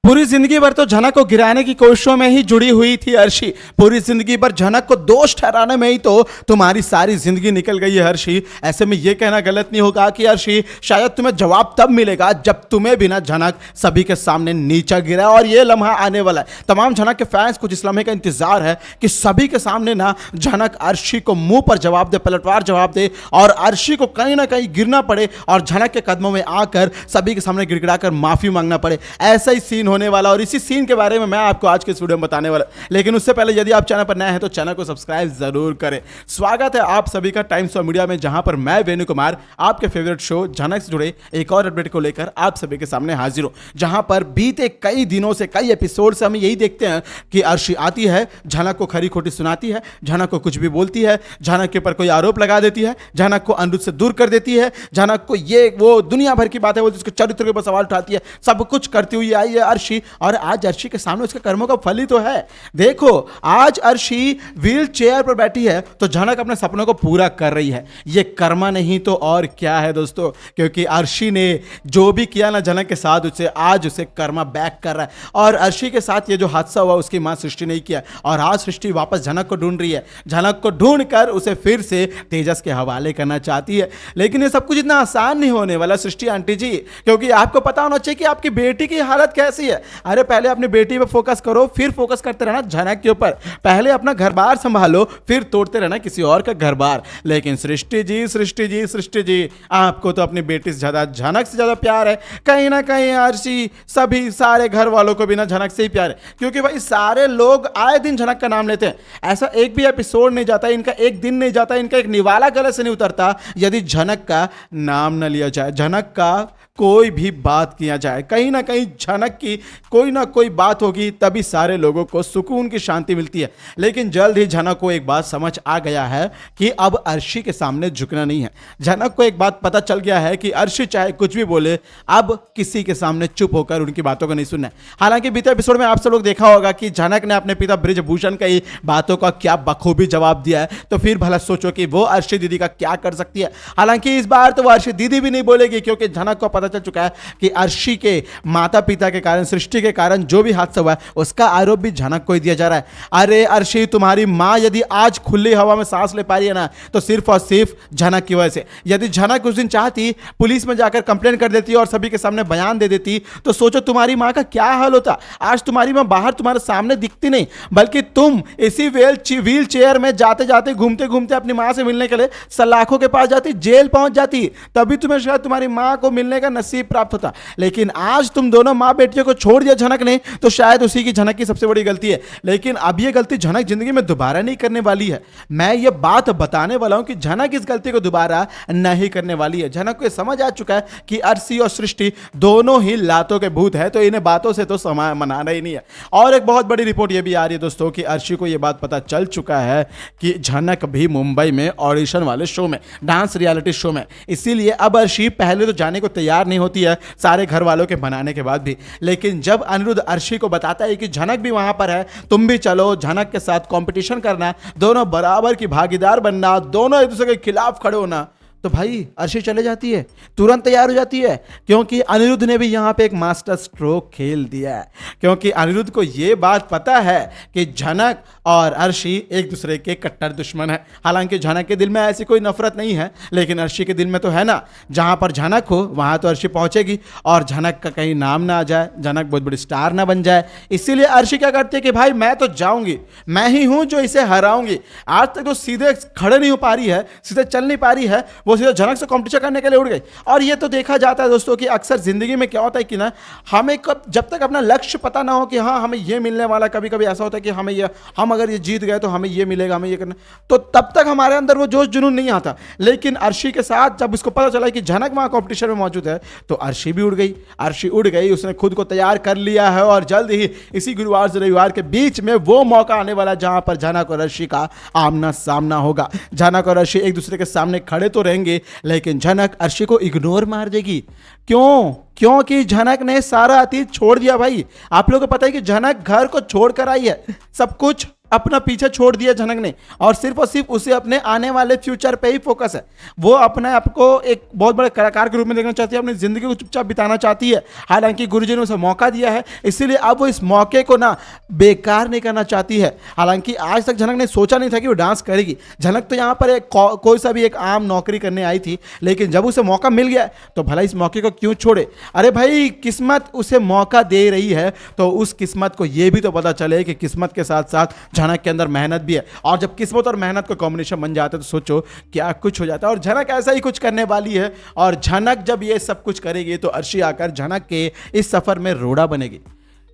पूरी जिंदगी भर तो झनक को गिराने की कोशिशों में ही जुड़ी हुई थी अर्शी। पूरी जिंदगी भर झनक को दोष ठहराने में ही तो तुम्हारी सारी जिंदगी निकल गई है अर्शी। ऐसे में यह कहना गलत नहीं होगा कि अर्शी शायद तुम्हें जवाब तब मिलेगा जब तुम्हें बिना झनक सभी के सामने नीचा गिरा। और यह लम्हा आने वाला है। तमाम झनक के फैंस को जिस लम्हे का इंतजार है कि सभी के सामने ना झनक अर्शी को मुंह पर जवाब दे, पलटवार जवाब दे और अर्शी को कहीं ना कहीं गिरना पड़े और झनक के कदमों में आकर सभी के सामने गिड़गिड़ाकर माफी मांगना पड़े। ऐसा ही सीन होने वाला और इसी सीन के बारे में मैं आपको आज के इस वीडियो में बताने वाला। लेकिन उससे पहले यदि आप चैनल पर नए हैं तो चैनल को सब्सक्राइब जरूर करें। स्वागत है आप सभी का टाइम्स ऑफ मीडिया में, जहां पर मैं वेणु कुमार आपके फेवरेट शो झनक से जुड़े एक और अपडेट को लेकर आप सभी के सामने हाजिर हूं। जहां पर बीते कई दिनों से, कई एपिसोड से हम यही देखते हैं कि अर्शी आती है, झनक को खरी खोटी सुनाती है, झनक को कुछ भी बोलती है, झनक के ऊपर कोई आरोप लगा देती है, झनक को अनिरुद्ध से दूर कर देती है, झनक को ये वो दुनिया भर की बातें बोलती है, उसके चरित्र के ऊपर सवाल उठाती है। सब कुछ करती हुई आई है अर्शी और आज अर्शी के सामने उसके कर्मों का फल ही तो है। देखो आज अर्शी व्हील चेयर पर बैठी है तो झनक अपने सपनों को पूरा कर रही है। ये कर्मा नहीं तो और क्या है दोस्तों, क्योंकि अर्शी ने जो भी किया ना झनक के साथ, उसे आज उसे कर्मा बैक कर रहा है। और अर्शी के साथ ये जो हादसा हुआ उसकी मां सृष्टि नहीं किया और आज सृष्टि वापस झनक को ढूंढ रही है। झनक को ढूंढ कर उसे फिर से तेजस के हवाले करना चाहती है। लेकिन ये सब कुछ इतना आसान नहीं होने वाला सृष्टि आंटी जी, क्योंकि आपको पता होना चाहिए कि आपकी बेटी की हालत कैसी है। अरे पहले अपनी बेटी पे फोकस करो, फिर फोकस करते रहना झनक के ऊपर। पहले अपना घर बार संभालो, फिर तोड़ते रहना किसी और का घर बार। लेकिन सृष्टि जी, सृष्टि जी, सृष्टि जी, आपको तो अपनी बेटी से ज्यादा झनक से ज्यादा प्यार है। कहीं ना कहीं अर्शी सभी सारे घर वालों को भी ना झनक से ही प्यार है, क्योंकि भाई सारे लोग आए दिन झनक का नाम लेते हैं। ऐसा एक भी एपिसोड नहीं जाता, इनका एक दिन नहीं जाता, इनका एक निवाला गले से नहीं उतरता यदि झनक का नाम न लिया जाए, झनक का कोई भी बात किया जाए। कहीं ना कहीं झनक की कोई ना कोई बात होगी, तभी सारे लोगों को सुकून की शांति मिलती है। लेकिन जल्द ही झनक को एक बात समझ आ गया है कि अब अर्शी के सामने झुकना नहीं है। झनक को एक बात पता चल गया है कि अर्शी चाहे कुछ भी बोले, अब किसी के सामने चुप होकर उनकी बातों को नहीं सुनना है। हालांकि बीते एपिसोड में आप सब लोग देखा होगा कि झनक ने अपने पिता बृजभूषण की बातों का क्या बखूबी जवाब दिया है, तो फिर भला सोचो कि वो अर्शी दीदी का क्या कर सकती है। हालांकि इस बार तो वो अर्शी दीदी भी नहीं बोलेगी, क्योंकि झनक को पता चल चुका है कि अर्शी के माता पिता के कारण, सृष्टि के कारण जो भी हादसा हुआ है उसका आरोप भी झनक को ही दिया जा रहा है। अरे अर्शी, तुम्हारी मां यदि आज खुली हवा में सांस ले पा रही है ना, तो सिर्फ और सिर्फ झनक की वजह से। यदि झनक उस दिन चाहती पुलिस में जाकर कंप्लेंट कर देती और सभी के सामने बयान दे देती, तो सोचो तुम्हारी मां का क्या हाल होता। आज तुम्हारी मां बाहर तुम्हारे सामने दिखती नहीं, बल्कि तुम इसी व्हील चेयर में जाते जाते, घूमते घूमते अपनी मां से मिलने के लिए सलाखों के पास जाती, जेल पहुंच जाती, तभी तुम्हें शायद तुम्हारी मां को मिलने का नसीब प्राप्त होता। लेकिन आज तुम दोनों मां बेटियों को छोड़ दिया झनक ने, तो शायद उसी की, झनक की सबसे बड़ी गलती है। लेकिन अब यह गलती झनक जिंदगी में दोबारा नहीं करने वाली है। मैं ये बात बताने वाला हूं कि झनक इस गलती को दोबारा नहीं करने वाली है। झनक को समझ आ चुका है कि अर्शी और सृष्टि दोनों ही लातों के भूत है, तो इन्हें बातों से तो समय मनाना ही नहीं है। और एक बहुत बड़ी रिपोर्ट यह भी आ रही है दोस्तों कि अर्शी को यह बात पता चल चुका है कि झनक भी मुंबई में ऑडिशन वाले शो में, डांस रियलिटी शो में, इसीलिए अब अर्शी पहले तो जाने को तैयार नहीं होती है, सारे घर वालों के मनाने के बाद भी। लेकिन जब अनिरुद्ध अर्शी को बताता है कि झनक भी वहां पर है, तुम भी चलो, झनक के साथ कंपटीशन करना, दोनों बराबर की भागीदार बनना, दोनों एक दूसरे के खिलाफ खड़े होना, तो भाई अर्शी चले जाती है, तुरंत तैयार हो जाती है। क्योंकि अनिरुद्ध ने भी यहां पे एक मास्टर स्ट्रोक खेल दिया है, क्योंकि अनिरुद्ध को यह बात पता है कि झनक और अर्शी एक दूसरे के कट्टर दुश्मन है। हालांकि झनक के दिल में ऐसी कोई नफरत नहीं है, लेकिन अर्शी के दिल में तो है ना। जहां पर झनक हो वहां तो अर्शी पहुंचेगी और झनक का कहीं नाम ना आ जाए, झनक बहुत बड़ी स्टार ना बन जाए। इसीलिए अर्शी क्या करती है कि भाई मैं तो जाऊंगी, मैं ही हूं जो इसे हराऊंगी। आज तक तो सीधे खड़े नहीं हो पा रही है, सीधे चल नहीं पा रही है, वो सीधा झनक से कंपटीशन करने के लिए उड़ गई। और ये तो देखा जाता है दोस्तों कि अक्सर जिंदगी में क्या होता है कि ना, हमें जब तक अपना लक्ष्य पता ना हो कि हाँ हमें ये मिलने वाला, कभी कभी ऐसा होता है कि हमें ये, हम अगर ये जीत गए तो हमें ये मिलेगा, हमें ये करना, तो तब तक हमारे अंदर वो जोश जुनून नहीं आता। लेकिन अर्शी के साथ जब उसको पता चला कि झनक वहां कंपटीशन में मौजूद है, तो अर्शी भी उड़ गई। अर्शी उड़ गई, उसने खुद को तैयार कर लिया है और जल्द ही इसी गुरुवार से रविवार के बीच में वो मौका आने वाला जहां पर झनक और अर्शी का आमना सामना होगा। झनक और अर्शी एक दूसरे के सामने खड़े तो रहेंगे, लेकिन झनक अर्शी को इग्नोर मार देगी। क्यों? क्योंकि झनक ने सारा अतीत छोड़ दिया भाई। आप लोगों को पता है कि झनक घर को छोड़कर आई है, सब कुछ अपना पीछे छोड़ दिया झनक ने और सिर्फ उसे अपने आने वाले फ्यूचर पे ही फोकस है। वो अपने आप को एक बहुत बड़े कलाकार के रूप में देखना चाहती है, अपनी जिंदगी को चुपचाप बिताना चाहती है। हालांकि गुरुजी ने उसे मौका दिया है, इसीलिए अब वो इस मौके को ना बेकार नहीं करना चाहती है। हालांकि आज तक झनक ने सोचा नहीं था कि वो डांस करेगी। झनक तो यहाँ पर कोई सा भी एक आम नौकरी करने आई थी, लेकिन जब उसे मौका मिल गया तो भला इस मौके को क्यों छोड़े। अरे भाई, किस्मत उसे मौका दे रही है तो उस किस्मत को यह भी तो पता चले कि किस्मत के साथ साथ झनक के अंदर मेहनत भी है। और जब किस्मत और मेहनत का कॉम्बिनेशन बन जाता है तो सोचो क्या कुछ हो जाता है। और झनक ऐसा ही कुछ करने वाली है। और झनक जब ये सब कुछ करेगी तो अर्शी आकर झनक के इस सफर में रोड़ा बनेगी।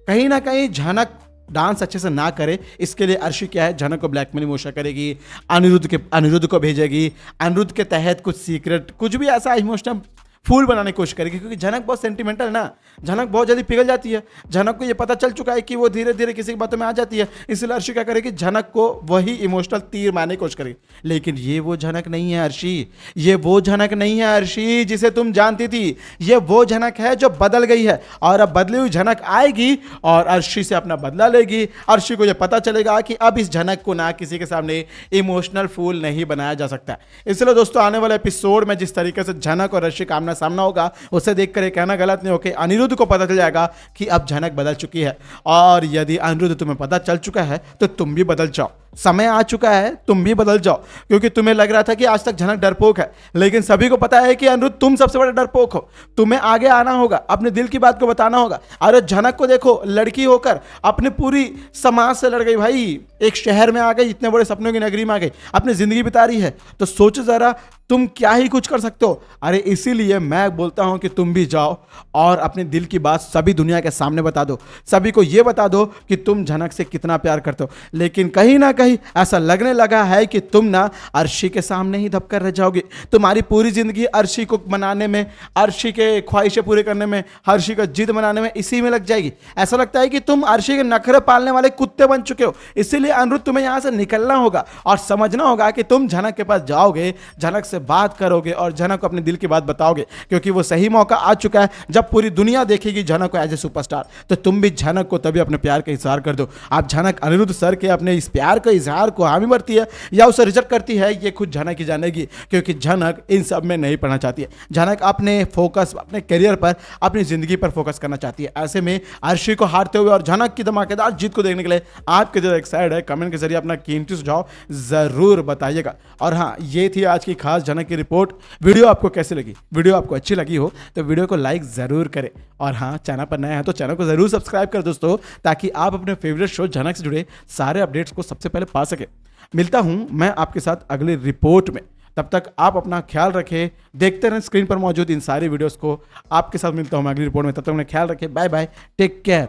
कहीं ना कहीं झनक डांस अच्छे से ना करे, इसके लिए अर्शी क्या है, झनक को ब्लैकमेल इमोशन करेगी, अनिरुद्ध को भेजेगी, अनिरुद्ध के तहत कुछ सीक्रेट कुछ भी ऐसा इमोशनल फूल बनाने की कोशिश करेगी। क्योंकि झनक बहुत सेंटिमेंटल है ना, झनक बहुत जल्दी पिघल जाती है। झनक को ये पता चल चुका है कि वो धीरे धीरे किसी की बातों में आ जाती है, इसलिए अर्शी क्या करेगी, झनक को वही इमोशनल तीर मारने की कोशिश करेगी। लेकिन ये वो झनक नहीं है अर्शी, ये वो झनक नहीं है अर्शी जिसे तुम जानती थी। ये वो झनक है जो बदल गई है और अब बदली हुई झनक आएगी और अर्शी से अपना बदला लेगी। अर्शी को ये पता चलेगा कि अब इस झनक को ना किसी के सामने इमोशनल फूल नहीं बनाया जा सकता। इसलिए दोस्तों, आने वाले एपिसोड में जिस तरीके से झनक और अर्शी का सामना होगा, उसे देखकर ये कहना गलत नहीं होगा। अनिरुद्ध को पता चल जाएगा कि अब झनक बदल चुकी है। और यदि अनिरुद्ध तुम्हें पता चल चुका है तो तुम भी बदल जाओ, समय आ चुका है, तुम भी बदल जाओ। क्योंकि तुम्हें लग रहा था कि आज तक झनक डरपोक है, लेकिन सभी को पता है कि अनिरुद्ध तुम सबसे बड़ा डरपोक हो। तुम्हें आगे आना होगा, अपने दिल की बात को बताना होगा। अरे झनक को देखो, लड़की होकर अपने पूरी समाज से लड़ गई भाई, एक शहर में आ गई, इतने बड़े सपनों की नगरी में आ गई, अपनी जिंदगी बिता रही है। तो सोचो जरा तुम क्या ही कुछ कर सकते हो। अरे इसीलिए मैं बोलता हूं कि तुम भी जाओ और अपने दिल की बात सभी दुनिया के सामने बता दो, सभी को यह बता दो कि तुम झनक से कितना प्यार करते हो। लेकिन कहीं ना कहीं ऐसा लगने लगा है कि तुम ना अर्शी के सामने ही दबकर रह जाओगे। तुम्हारी पूरी जिंदगी अर्शी को मनाने में, अर्शी के ख्वाहिशें पूरे करने में, अर्शी का जिद मनाने में, इसी में लग जाएगी। ऐसा लगता है कि तुम अर्शी के नखरे पालने वाले कुत्ते बन चुके हो। इसीलिए अनिरुद्ध, तुम्हें यहां से निकलना होगा और समझना होगा कि तुम झनक के पास जाओगे, झनक से बात करोगे और झनक को अपने दिल की बात बताओगे। क्योंकि वो सही मौका आ चुका है, जब पूरी दुनिया देखेगी झनक को एज ए सुपरस्टार, तो तुम भी झनक को तभी अपने प्यार का इजहार कर दो। आप झनक अनिरुद्ध सर के अपने इस प्यार का इजहार को हामी भरती है या उसे रिजेक्ट करती है, ये खुद झनक ही जानेगी। क्योंकि झनक इन सब में नहीं पढ़ना चाहती है। झनक अपने फोकस, अपने करियर पर, अपनी जिंदगी पर फोकस करना चाहती है। ऐसे में अर्शी को हारते हुए और झनक की धमाकेदार जीत को देखने के लिए आपके जो एक्साइड है, कमेंट के जरिए अपना कीमती सुझाव जरूर बताइएगा। और हाँ, ये थी आज की खास झनक की रिपोर्ट। वीडियो आपको कैसी लगी? वीडियो आपको अच्छी लगी हो तो वीडियो को लाइक जरूर करें। और हाँ, चैनल पर नए हैं तो चैनल को जरूर सब्सक्राइब कर दोस्तों, ताकि आप अपने फेवरेट शो झनक से जुड़े सारे अपडेट्स को सबसे पहले पा सके। मिलता हूं मैं आपके साथ अगली रिपोर्ट में, तब तक आप अपना ख्याल रखें। देखते रहें स्क्रीन पर मौजूद इन सारी वीडियोस को। आपके साथ मिलता हूं मैं अगली रिपोर्ट में, तब तक अपना ख्याल रखें। Bye bye, take care.